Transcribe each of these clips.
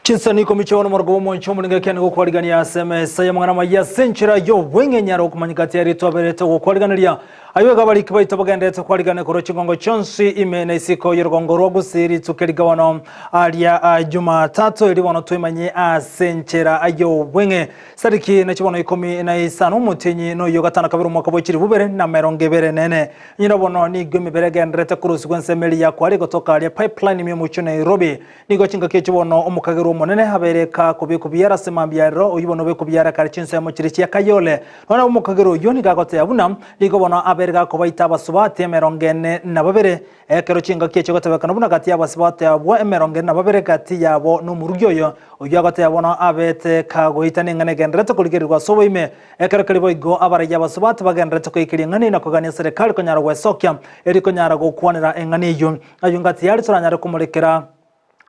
Chinsani komichono morgo moncho mulinga kene go kwaligania SMS ya mwana maya senchira yo wenge nyaro kumanyikati ari twaberete go kwaliganiria ayo gabali kibai tobagendete kwaligane koro chingongo chonsi imene isiko yirgongo rwagusiri tukeligawana alia Jumatatu iri wono twimanye senchira ayo wenge sariki na chibono 15 umutinyi no yo gatana kabiri mwaka bwikiri bubere na merongebere nene nyirabono ni gumi beregendete kuru sequence ya kwali gotoka alia pipeline mi mucho Nairobi nigo chinga kechibono omukagero monene habereka kubikubyara semambyaro uyibono bekubyara karichinse ya muchirichi ya Kayole nona umukagero yoni gagote yabuna ligobona aberega kubaita abasubate merongene na babere ekero chinga keche gotebekana buna gati abasubate abo emerongene na babere gati yabo no murugyoyo uyagote yabona abete kagohita nengane gendrete kuligirirwa soboime ekero kalibo igo abaraja abasubate bagendrete kuikiringane na kugania serikali konyara gwesokya eri konyara gukwanira enganiyo ayungati yari turanyara kumurekera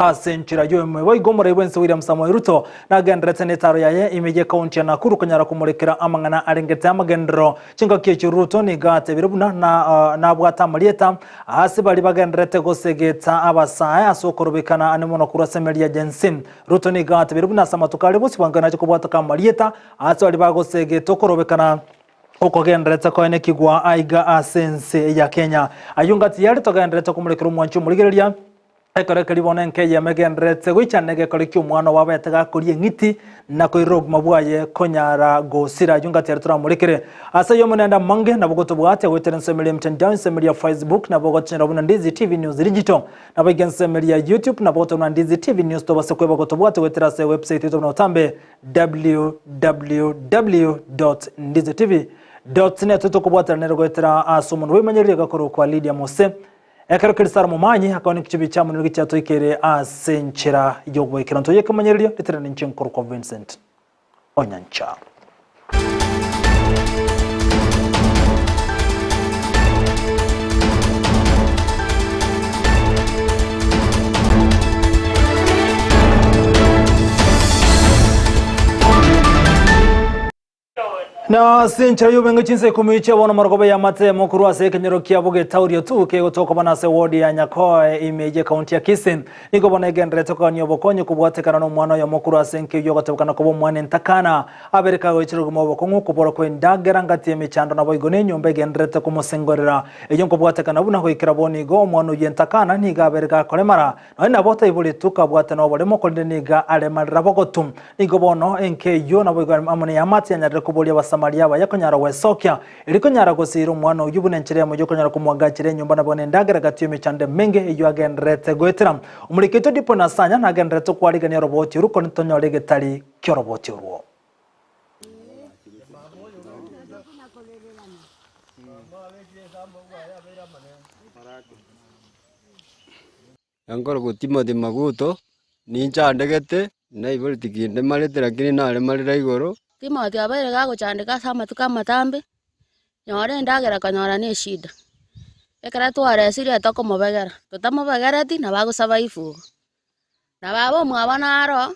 asenchira yo mwe igomora ibense William Samoei Ruto na gendrete netaro yaye imeje kaunti ya Nakuru kanyara kumurekera amangana arengete amagendro chinga kechi Ruto ni gate birubuna na bwata malieta hasi bali bagendrete gosegeta abasaye asokorobekana anemono kurasemelia Jensen Ruto ni gate birubuna samatukali bosi bangana chikobwata kamalieta hasi bali bagosegeta korobekana uko gendrete ko ene kigwa aiga asense ya Kenya ayungati yali to gendrete kumurekera umwanchu muligereria ekore kalibona nke yemegendrete gwichanege kore cyumwana wabetega kuri ngiti nako irog mabwaye konyara gosira yungati yari turamurekere asa yo munenda mange nabugoto bwate weterense meli mtandao semeli ya Facebook nabugoto nabuna Ndizi TV News digital nabagense meli ya YouTube nabugoto na Ndizi TV News to base kweba goto bwate weterase website yetu na utambe www.ndizitv.net to kubwata nero gwetera asumuntu wimanyerire gakoro kwa Lydia Mose ekero kirisara mumanyi akoni kichibi cha munirigi cyato ikere asenchera yogwe kiranto yekamanyerire literane nchinkuru kwa Vincent Onyancha na senchira yubenga chinse kumiche wana marogobe ya mate mokuru ase kenyero kia boge taurio tu ke gotoka bana se wodi ya Nyakoe imeje county ya Kisen niko bana gendre toka nyobo konyo kubwate kana no mwana ya mokuru ase nke yo gotoka na kubo mwana ntakana abereka go chiro gumo bokongo kubora ko ndagera ngati emichando na boigone nyombe gendre to kumosengorera ejo kubwate kana buna ko ikiraboni go mwana yentakana niga abereka kolemara no na bota ibuli tuka bwate no bole mokonde niga alemarira bogotum niko bono enke yo na boigone amone ya mate nyadre kubolia Maria bayakonyara wesokya ilikonyara gosira umwana uyubunenchire mu jokonyara kumwagakire nyumba nabone ndagera gatiyo mechande menge iyo agendrete gwetera umuriketo dipo nasanya nagendrete kwaliganya roboti ruko nitonyore getari kyo roboti ruo Yankoro Timothy Maguto nincha ndegete na iboltikinde malete lakini nale malira igoro Timothy abere gago chandika sama tukamatambe nyore ndagera kanyora ne shida ekara tware siria toko mobegera tutamobegera ti na bago sabaifu na babo mwabana aro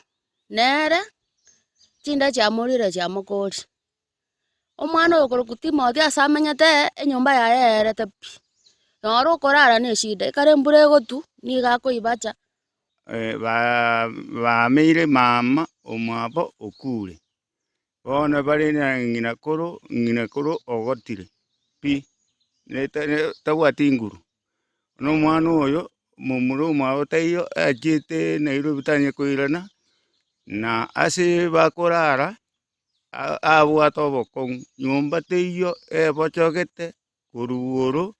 nere chinda cha murire cha mukori omwana okoro Timothy asamenyete enyumba ya yerete nyoro korara ne shida ekare mbure gotu ni gako ibacha ba meire mama omwabo okure bona bari na ngina koro ogotire pi tawati nguru no mwana oyo mumuru mwa tayo ajete Nairobi tanye koirana na ase bakorara abo atoboko nyumba teyo bochogete kuruoro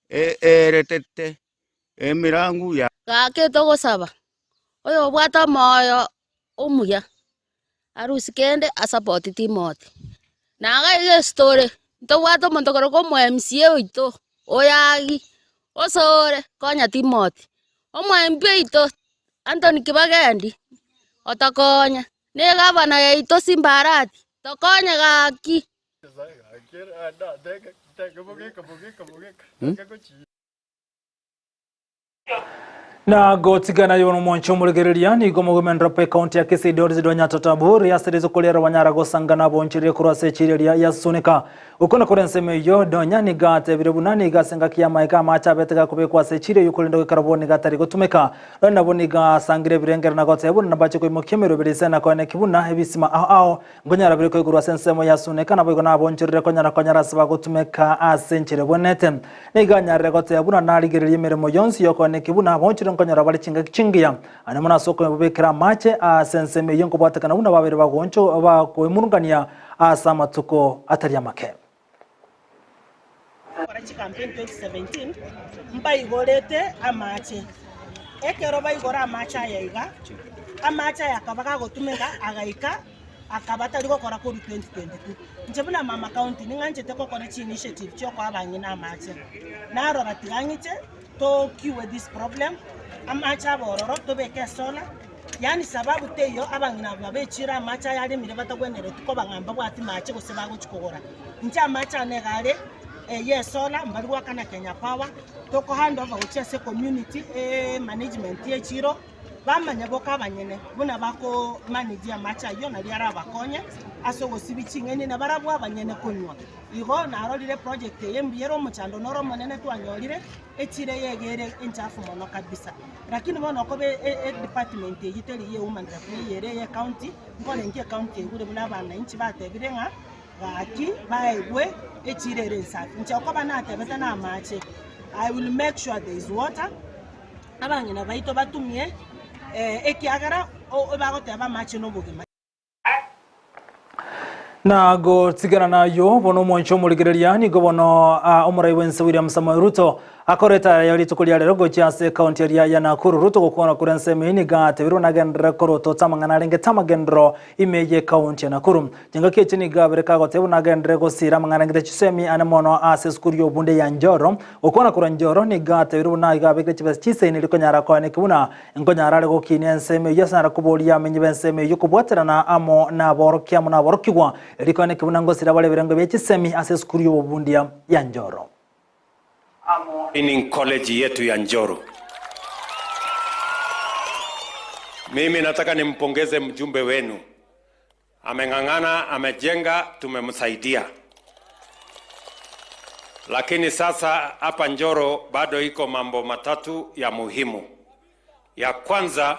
eretete emirangu ya gake togosaba oyo bwata moyo umuya arusi kende asapoti Timothy naga ile story to wato montokoro ko MCA oito oyagi osore konya Timothy omwembe ito Anthony Kibagendi otakonya ne gavana ya ito Simbarati tokonya gaki Na gotigana yono mwancho muligereria ni gomogomenra pe county ya Kisii Dodzi donya totaburi ya serizo kulera wanyara gosangana bonchire kurase chireria ya sunika ukona kurenseme yo donya ni gate birebunani gasenga kiyama ika macha betega kubekwa se chire yukulindo karaboni gatari gotumeka rona boniga sangire birengera na gote buna bache ko mukemero birisana ko ne kibuna hebisima ao ngonyara biriko igurwa sensemo ya sunika na boigona bonchire konyara saba gotumeka asenchire bonete ni ganyare gote buna naligereria meremo yonsi yoko ne kibuna bonchire konyara bali chingia anamona soko bubekera mache senseme yonko batakana una babere bagoncho ba koimurungania asama tuko atari make campaign 2017 mbaigorete amache ekero baigora amache yaiga amache yakabaga gotumega agaika akabata liko kora ko 2022 njebuna mama county ninganjete ko kora chi initiative cyo kwa bangina amache naro batigangite to kiwe this problem amache abororo to beke sola yani sababu teyo abangina babechira amache yali mire batagwenere tuko bangamba bwati mache guseba guchikogora nje amache anegale yes sola mbalwa kana Kenya Power toko hand over uchese community management ye chiro bamanya boka banyene buna bako manage amacha yo na liara bakonye aso gosibicingeni na barabwa banyene kunywa igo na arolire project yembiyero muchando noro monene twanyolire echire yegere enchafu mono kabisa lakini bono ko be department yiteri ye woman yere ye county ngole nge county ngure buna bana inchi batebirenga baki baegwe echirere nsafi nchako bana atebeta na amache. I will make sure there is water abangina baito batumie ekiagara obagoteba mache no bugima na go tigana nayo bono mwancho muligereria ni gobono omurai wense William Samoei Ruto akoreta yali tukulia lero go chase county area ya Nakuru Ruto gukona kurenseme ni gate biro nagendra koroto tamangana renge tamagendro imeje county ya Nakuru jenga keche ni gabere kago tebu nagendre go sira mangana ngite chisemi anemono access kurio bunde ya Njoro ukona kura Njoro ni gate biro na gabere chibes chise ni likonyara kwa ne kibuna ngonyara go kinenseme yasara kubolia menyebenseme yukubwatera na amo na borokia muna borokigwa likone kibuna ngo sira bale birengo bechisemi access kurio bunde ya Njoro in college yetu ya Njoro. Mimi nataka nimpongeze mjumbe wenu. Ameng'ang'ana, amejenga, tumemsaidia. Lakini sasa hapa Njoro bado iko mambo matatu ya muhimu. Ya kwanza,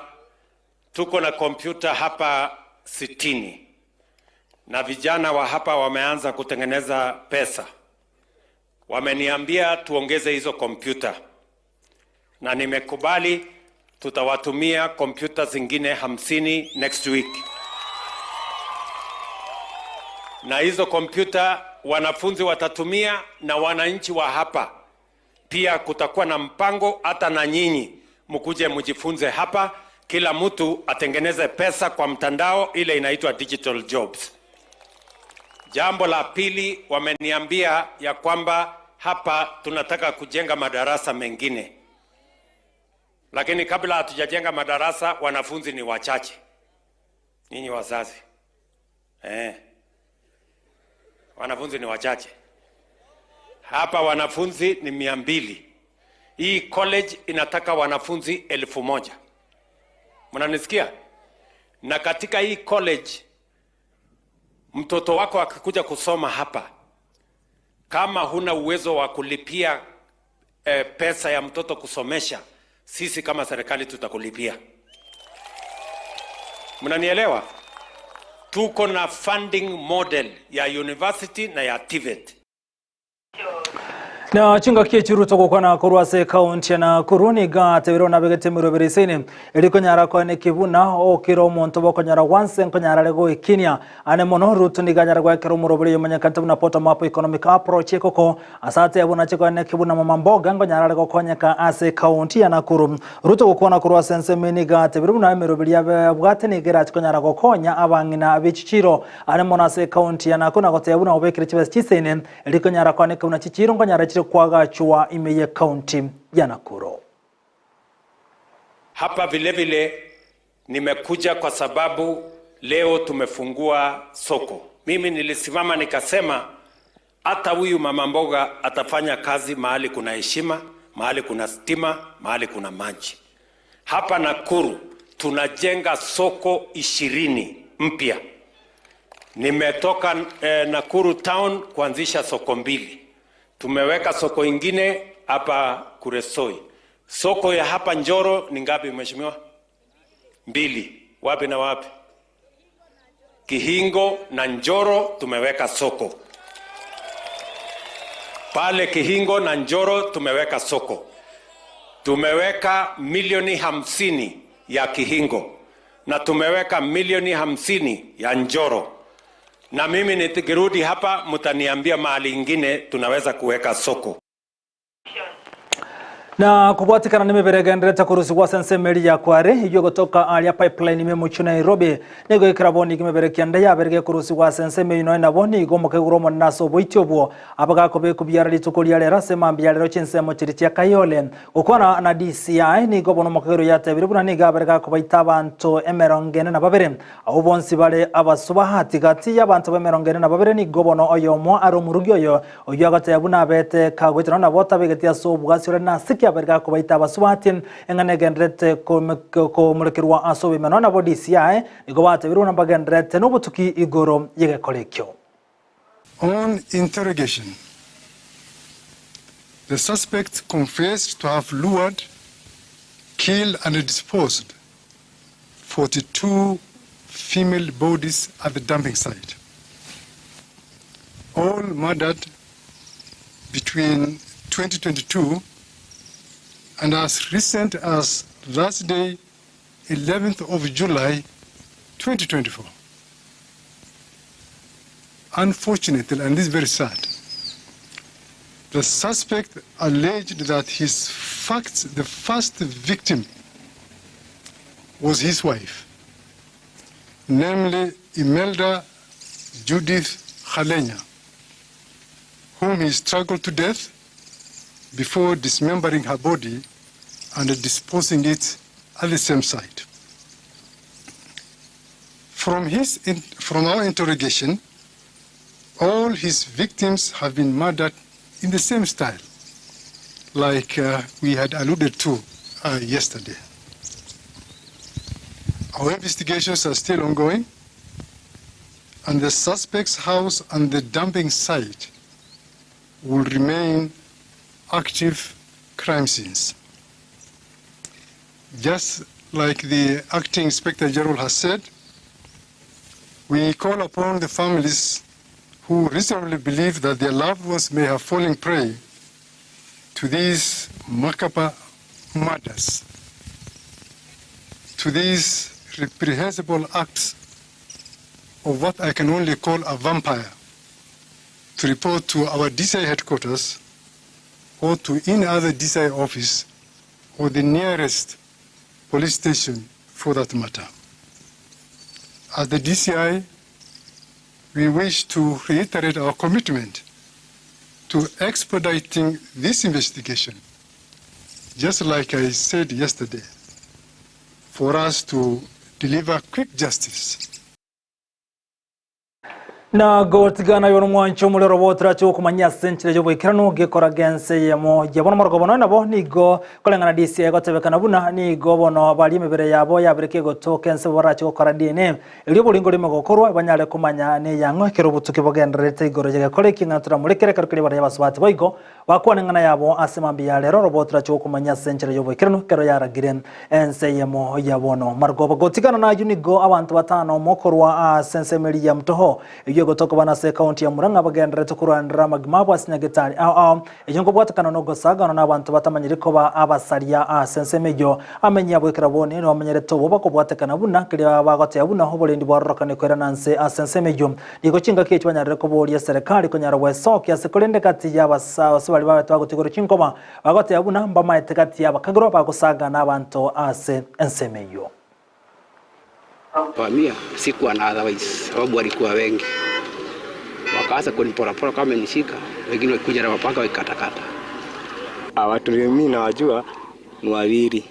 tuko na kompyuta hapa 60. Na vijana wa hapa wameanza kutengeneza pesa. Wameniambia tuongeze hizo kompyuta na nimekubali tutawatumia kompyuta zingine 50 next week. Na hizo kompyuta wanafunzi watatumia na wananchi wa hapa. Pia kutakuwa na mpango hata na nyinyi mkuje mjifunze hapa, kila mtu atengeneze pesa kwa mtandao ile inaitwa digital jobs. Jambo la pili, wameniambia ya kwamba hapa tunataka kujenga madarasa mengine. Lakini kabla hatujajenga madarasa, wanafunzi ni wachache. Ninyi wazazi. Wanafunzi ni wachache. Hapa wanafunzi ni 200. Hii college inataka wanafunzi 1000. Mnanisikia? Na katika hii college mtoto wako akikuja kusoma hapa, kama huna uwezo wa kulipia pesa ya mtoto kusomesha, sisi kama serikali tutakulipia. Mnanielewa? Tuko na funding model ya university na ya TVET. Na chunga kechi Ruto gukona kurwase county ya Nakuru ni gate biro na begete miroberisene elikonyara ko ne kibuna o kiro monto bokonyara wanse nkonyara lego ikinia ane mono Ruto ni ganyara gwa kiro murobere yomanya kantabu na poto map economic approach ekoko asate abuna chiko ne kibuna mama mboga nkonyara lego konyeka ase county ya Nakuru Ruto gukona kurwase nseme ni gate biro na mirobere ya bwate ni gera chikonyara gokonya abangina abichiro ane mono ase county ya Nakuru gote abuna obekire chibes chisene elikonyara ko ne kibuna chichiro nkonyara kwa chua imeye county ya Nakuru. Hapa vile vile nimekuja kwa sababu leo tumefungua soko. Mimi nilisimama nikasema hata huyu mama mboga atafanya kazi mahali kuna heshima, mahali kuna stima, mahali kuna maji. Hapa Nakuru tunajenga soko 20 mpya. Nimetoka Nakuru town kuanzisha soko 2. Tumeweka soko ingine hapa Kuresoi. Soko ya hapa Njoro ni ngapi mheshimiwa? 2. Wapi na wapi? Kihingo na Njoro tumeweka soko. Pale Kihingo na Njoro tumeweka soko. Tumeweka milioni 50 ya Kihingo na tumeweka milioni 50 ya Njoro. Na mimi nikirudi hapa mtaniambia mahali ingine tunaweza kuweka soko. Na kubatikana nimeberegendereta kurusi wa sensemeli ya kware iyo gotoka alia pipeline memuchu Nairobi nego ikraboni kimeberekianda ya berege kurusi wa sensemeli no naboni igomoke uromo naso boityobo abaga kobe kubyara litukoli ya lera sema mbyalero chinsemo chiritia Kayole ukona na DCI ni gobono mokero ya tebiri buna ni gaberega kobaita abantu emerongene na babere abo bonsi bale abasuba hati gati y'abantu bemerongene na babere ni gobono oyomo aromurugi oyo agate yabuna bete kagwetana na bota begetia so bwasire na siki aberga kubaita baswatin enganegendrete ko mulekirwa asobe menona bo DCI igobate biruna bagendrete nobutuki igoro yegekolekyo. On interrogation, the suspect confessed to have lured, killed and disposed 42 female bodies at the dumping site, all murdered between 2022 and as recent as last day, 11th of July, 2024. Unfortunately, and this is very sad, the suspect alleged that the first victim was his wife, namely Imelda Judith Khalenya, whom he struggled to death before dismembering her body and disposing it at the same site. From our interrogation, all his victims have been murdered in the same style, like we had alluded to yesterday. Our investigations are still ongoing, and the suspect's house and the dumping site will remain active crime scenes. Just like the Acting Inspector General has said, we call upon the families who reasonably believe that their loved ones may have fallen prey to these macabre murders, to these reprehensible acts of what I can only call a vampire, to report to our DCI headquarters or to any other DCI office or the nearest police station for that matter. As the DCI, we wish to reiterate our commitment to expediting this investigation, just like I said yesterday, for us to deliver quick justice. Na gotigana yono mwancho mulero botra cyo kumanya senchire cyo bwikirano gekora gense yemo yabona margobono nabo nigo kolengana DCI gotebekana buna nigo bono bali mebere yabo yabireke gotokense borachi gokora DNA ili bulingo lime gokorwa banyale kumanya ne yango kero butuke bogenderete igoro yege koleki ngatura mulekere karukiri bara yabaswati boigo bakwanengana yabo asemambi ya lero robotra cyo kumanya senchire cyo bwikirano kero yaragiren ense yemo yabono margobo gotigana na unigo abantu batano mokorwa sensemeli ya mtoho gotoka bana se county ya Muranga bagenderete kurandira magimabo asinyagetari ejongo bwatakana no gosaga na abantu batamanyiriko ba abasaria sensemejo amenya bwekera bone no amenyereto bo bako bwatakana buna kiri bagote yabuna ho bolendi bwarokane kwera nanse sensemejo niko kinga kicho banyarire ko boli ya serikali ko nyara wesoki asekolende kati ya basawa sibali bato bagotigoro kinkoma bagote yabuna mbama etekati ya bakagoro bagosaga na abantu sensemejo. Mia sikuwa na otherwise sababu walikuwa wengi, wakaanza kuniporapora kama nishika, wengine walikuja na mapanga wakatakata. Watu mimi nawajua ni wawili,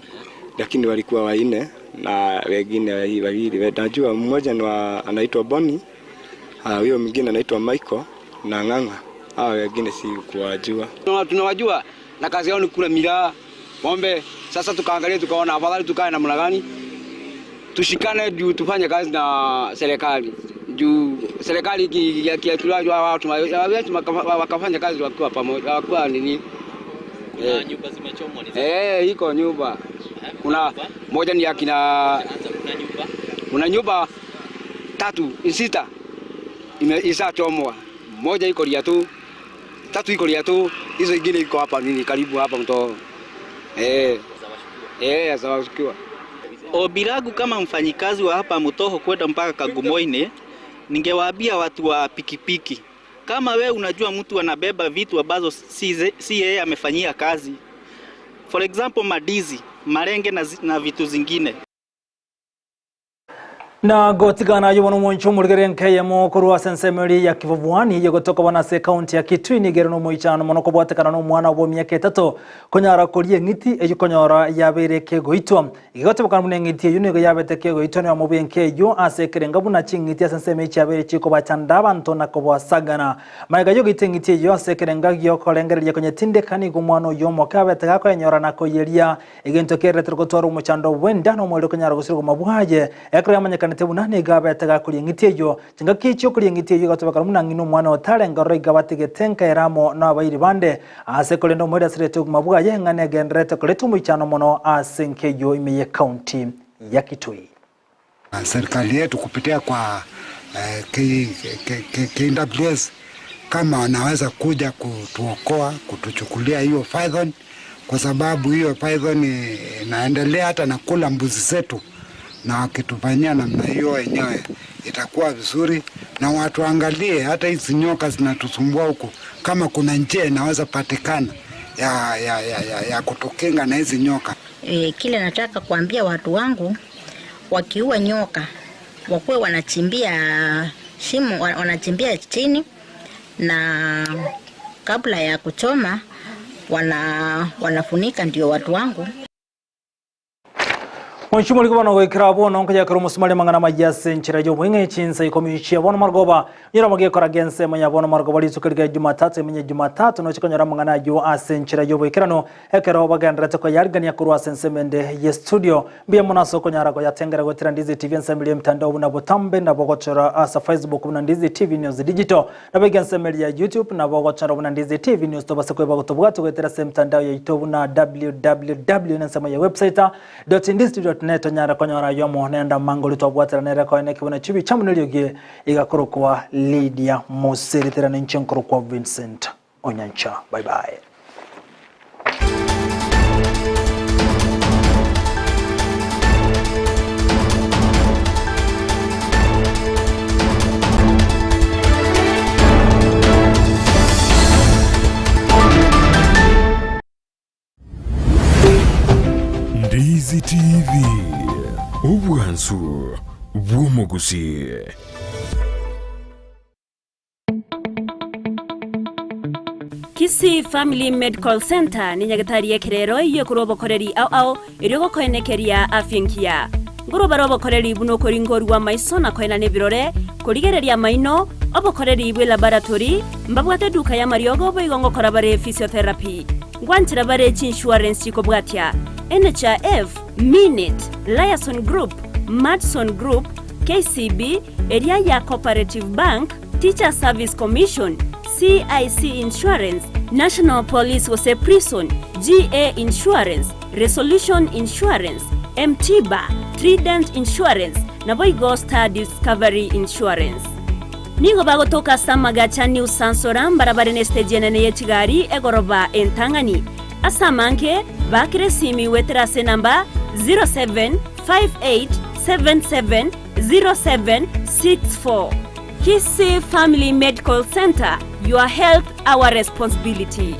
lakini walikuwa wanne na wengine wawili. Najua mmoja ni anaitwa Bonnie, huyo mwingine anaitwa Michael na Nganga. Wengine si kuwajua. Tunawajua na kazi yao ni kula miraa, ng'ombe. Sasa tukaangalia tukaona afadhali tukae namna gani, tushikane juu tufanye kazi na serikali. Juu serikali ikiwa watu wakafanya kazi wakiwa pamoja, wakiwa nini. Nyumba zimechomwa ni iko nyumba. Kuna moja ni akina kuna nyumba 6 isachomwa. Moja iko Liatu, 3 iko Liatu, hizo zingine iko hapa nini karibu hapa Mtoo. Zawashukiwa. Obiragu kama mfanyikazi wa hapa Mtoo kwenda mpaka Kagumoine, ningewaambia watu wa pikipiki, kama we unajua mtu anabeba vitu ambazo si yeye amefanyia kazi, for example madizi, marenge na vitu zingine, na gotigana yubono moncho murgerenke yemo kurwa sensemeri ya Kivuvuani yegotoka wanase county ya Kitui nigerano moichano monoko bwatekana no mwana wo myaka 3 konyara kuriye ngiti eyukonyora yabereke goitwa igotebakana mune ngiti yunego yabeteke goitwa ne amubenke yo asekerenga buna chingiti asenseme chabere chiko bachanda bantu nakobwa sagana maiga yo gitengiti yo asekerenga gyo kolengereje konye tindekani gumwano yo mokabeteka ko enyora nakoyeria egento keretero gotwara umuchando wenda no mwele konyara gusirwa mabwaje ekre amanyakana tebunane gabetaga kuri ngiteyo cinga kicho kuri ngiteyo gatubakara munangino mwana otarenga roiga bategetenka eramo nabayiri bande asekole ndo mweda sire tugumabwa yengane gendrete koletu muichano mono asenkeyo imeye county ya Kitui. Serikali yetu kupitia kwa KWS kama wanaweza kuja kutuokoa, kutuchukulia hiyo python, kwa sababu hiyo python inaendelea hata na kula mbuzi zetu, na wakitufanyia namna hiyo wenyewe itakuwa vizuri. Na watu angalie hata hizi nyoka zinatusumbua huko, kama kuna njia inaweza patikana ya kutukinga na hizi nyoka. Kile nataka kuambia watu wangu, wakiua nyoka wakuwe wanachimbia shimo, wanachimbia chini, na kabla ya kuchoma wanafunika, ndio watu wangu. Onchumuli kubana goikira bono nkaja karo musumali mangana majase nchira jo mwinge chinsa ikomichia bono margoba nyira mage kora gense manya bono margoba lisukirga Jumatatu menya Jumatatu no chikonyara mangana jo asenchira jo boikirano ekero bagandra ko yargani yakuru asensemende ye studio bia munaso konyara ko yatengera go Tirandizi TV nsembele mtandao buna botambe na bogochora asa Facebook buna Ndizi TV News Digital na begensemele ya YouTube na bogochora buna Ndizi TV News to basakwe bagotobwato go terase mtandao ya YouTube na www.nsema ya website .ndizi.net nyara konyora yomo nenda mangoli twabwatira nere ko ene kibona chibi chamunelioge igakorokwa Lydia Musiri nchinkoro Vincent Onyancha. Bye bye. Ndizi TV Obwansu Bwomogusi. Kisii Family Medical Center ni nyagatari ya kirero iyo kurobo koreri au irigo koenekeria afyenkia nguroba robo koreri buno koringori wa maiso na koena nebirore kurigereria maino obo koreri bwe laboratory mbabwate duka ya mariogo bo igongo korabare physiotherapy ngwanchira bare insurance ko bwatia NHIF, Minute, Liaison Group, Madson Group, KCB, Area ya Cooperative Bank, Teacher Service Commission, CIC Insurance, National Police Wose Prison, GA Insurance, Resolution Insurance, MTBA, Trident Insurance, na Boygo Star Discovery Insurance. Nigo bago toka Samagacha New Sansoram barabara neste ne yechigari egoroba entangani. Asamanke bakire simi weterase namba 0758770764. Kisii Family Medical Center, your health our responsibility.